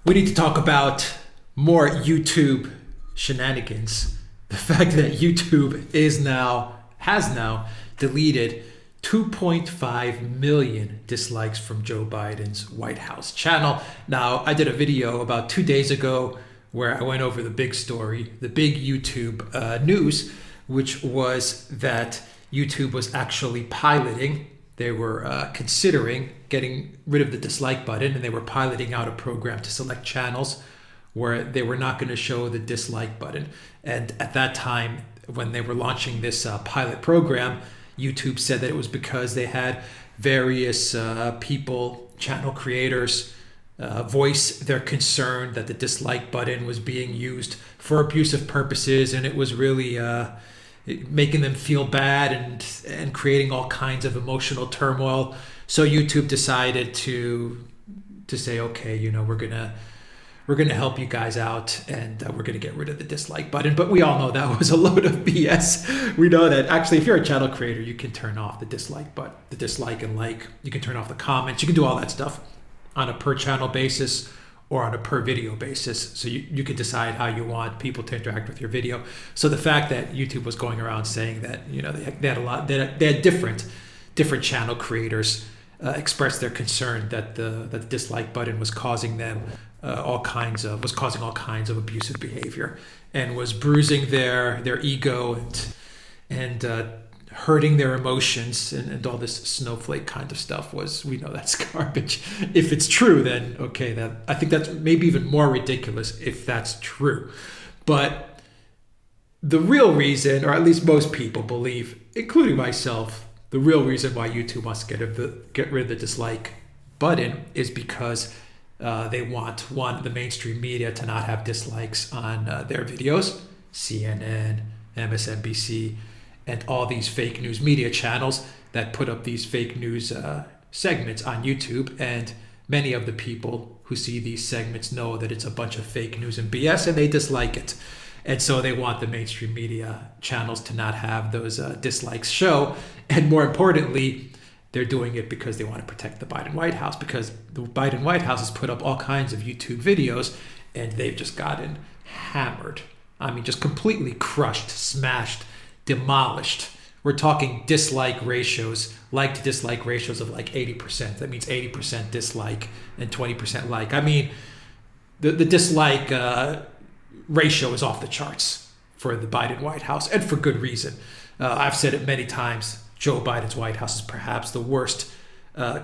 We need to talk about more YouTube shenanigans. The fact that YouTube has now deleted 2.5 million dislikes from Joe Biden's White House channel. Now, I did a video about 2 days ago where I went over the big story, the big YouTube news, which was that YouTube was actually piloting. They were considering getting rid of the dislike button, and they were piloting out a program to select channels where they were not going to show the dislike button. And at that time, when they were launching this pilot program, YouTube said that it was because they had various people, channel creators, voice their concern that the dislike button was being used for abusive purposes, and it was really making them feel bad and creating all kinds of emotional turmoil. So YouTube decided to say, okay, we're gonna help you guys out, and we're gonna get rid of the dislike button. But we all know that was a load of BS. We know that actually, if you're a channel creator, you can turn off the dislike button, the dislike and like. You can turn off the comments. You can do all that stuff on a per channel basis or on a per video basis. So you can decide how you want people to interact with your video. So the fact that YouTube was going around saying that they had different channel creators express their concern that the dislike button was causing them all kinds of abusive behavior, and was bruising their ego and hurting their emotions, and all this snowflake kind of stuff we know that's garbage. If it's true, then okay, I think that's maybe even more ridiculous if that's true. But the real reason, or at least most people believe, including myself, the real reason why YouTube wants to get rid of the dislike button is because they want, the mainstream media to not have dislikes on their videos. CNN, MSNBC, and all these fake news media channels that put up these fake news segments on YouTube. And many of the people who see these segments know that it's a bunch of fake news and BS, and they dislike it. And so they want the mainstream media channels to not have those dislikes show. And more importantly, they're doing it because they want to protect the Biden White House, because the Biden White House has put up all kinds of YouTube videos, and they've just gotten hammered. I mean, just completely crushed, smashed, demolished. We're talking dislike ratios, like to dislike ratios of like 80%. That means 80% dislike and 20% like. I mean, the dislike ratio is off the charts for the Biden White House, and for good reason. I've said it many times. Joe Biden's White House is perhaps the worst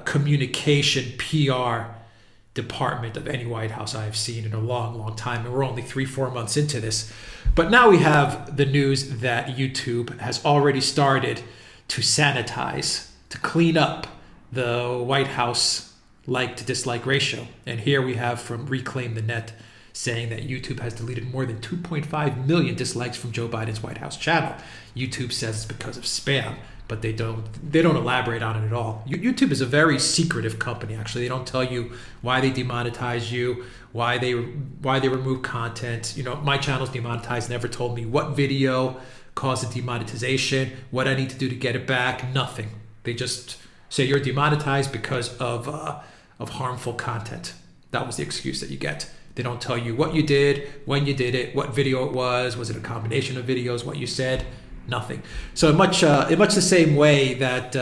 communication PR department of any White House I have seen in a long, long time. And we're only 3-4 months into this. But now we have the news that YouTube has already started to sanitize, to clean up the White House like to dislike ratio. And here we have from Reclaim the Net saying that YouTube has deleted more than 2.5 million dislikes from Joe Biden's White House channel. YouTube says it's because of spam, but they don't elaborate on it at all. YouTube is a very secretive company, actually. They don't tell you why they demonetize you, why they remove content. My channel's demonetized, never told me what video caused the demonetization, what I need to do to get it back, nothing. They just say you're demonetized because of harmful content. That was the excuse that you get. They don't tell you what you did, when you did it, what video it was it a combination of videos, what you said, nothing. So in much the same way that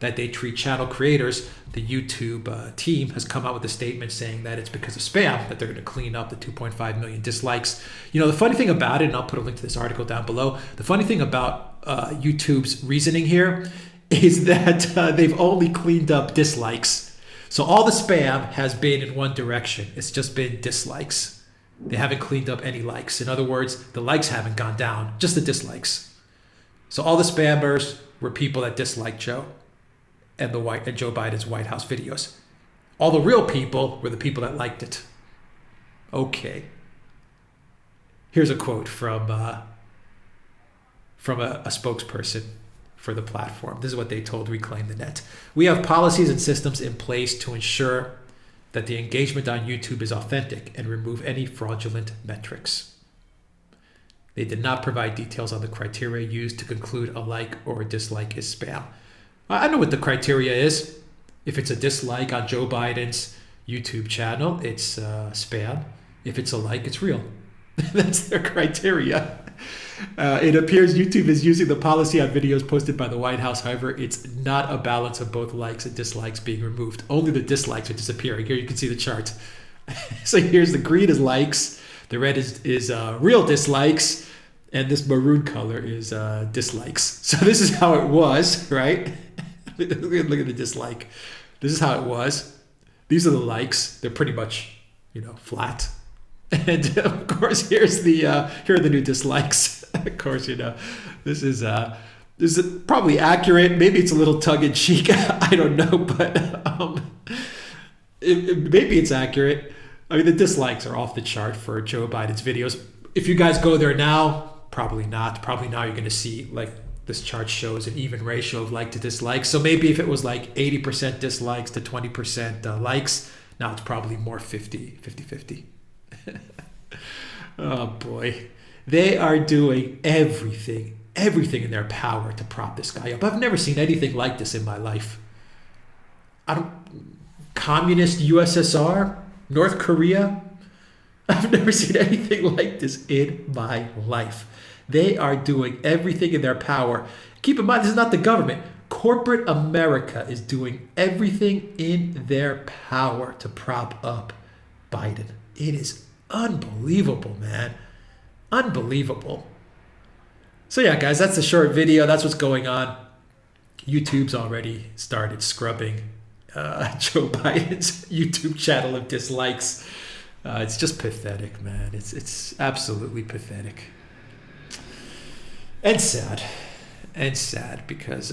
they treat channel creators, the YouTube team has come out with a statement saying that it's because of spam that they're going to clean up the 2.5 million dislikes. The funny thing about it, and I'll put a link to this article down below, the funny thing about YouTube's reasoning here is that they've only cleaned up dislikes. So all the spam has been in one direction. It's just been dislikes. They haven't cleaned up any likes. In other words, the likes haven't gone down, just the dislikes. So all the spammers were people that disliked Joe and Joe Biden's White House videos. All the real people were the people that liked it. Okay. Here's a quote from a spokesperson for the platform. This is what they told Reclaim the Net. We have policies and systems in place to ensure that the engagement on YouTube is authentic and remove any fraudulent metrics. They did not provide details on the criteria used to conclude a like or a dislike is spam. I know what the criteria is. If it's a dislike on Joe Biden's YouTube channel, it's spam. If it's a like, it's real. That's their criteria. It appears YouTube is using the policy on videos posted by the White House. However, it's not a balance of both likes and dislikes being removed. Only the dislikes are disappearing. Here you can see the chart. So here's the green is likes, the red is real dislikes, and this maroon color is dislikes. So this is how it was, right? Look at the dislike. This is how it was. These are the likes. They're pretty much, flat. And of course, here are the new dislikes. Of course, this is probably accurate. Maybe it's a little tongue-in-cheek. I don't know, but maybe it's accurate. I mean, the dislikes are off the chart for Joe Biden's videos. If you guys go there now, probably not. Probably now you're going to see, like, this chart shows an even ratio of like to dislike. So maybe if it was like 80% dislikes to 20% likes, now it's probably more 50-50. Oh boy. They are doing everything in their power to prop this guy up. I've never seen anything like this in my life. Communist USSR, North Korea. I've never seen anything like this in my life. They are doing everything in their power. Keep in mind, this is not the government. Corporate America is doing everything in their power to prop up Biden. It is unbelievable, man. Unbelievable. So yeah, guys, that's a short video. That's what's going on. YouTube's already started scrubbing Joe Biden's YouTube channel of dislikes. It's just pathetic, man. It's absolutely pathetic. And sad because,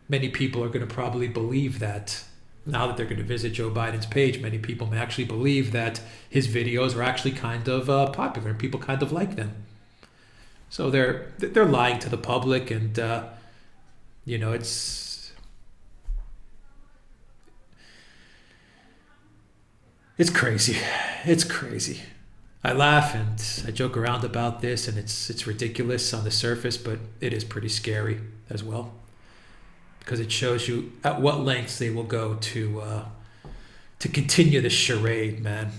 many people are going to probably believe that now that they're going to visit Joe Biden's page, many people may actually believe that his videos are actually kind of popular and people kind of like them. So they're lying to the public, and it's crazy. It's crazy. I laugh and I joke around about this, and it's ridiculous on the surface, but it is pretty scary as well, because it shows you at what lengths they will go to continue this charade, man.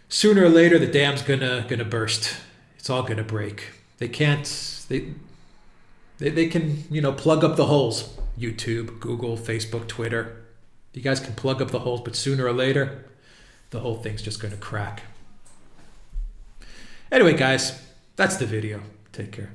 Sooner or later the dam's gonna burst. It's all gonna break. They can't. They can plug up the holes. YouTube, Google, Facebook, Twitter. You guys can plug up the holes, but sooner or later, the whole thing's just going to crack. Anyway, guys, that's the video. Take care.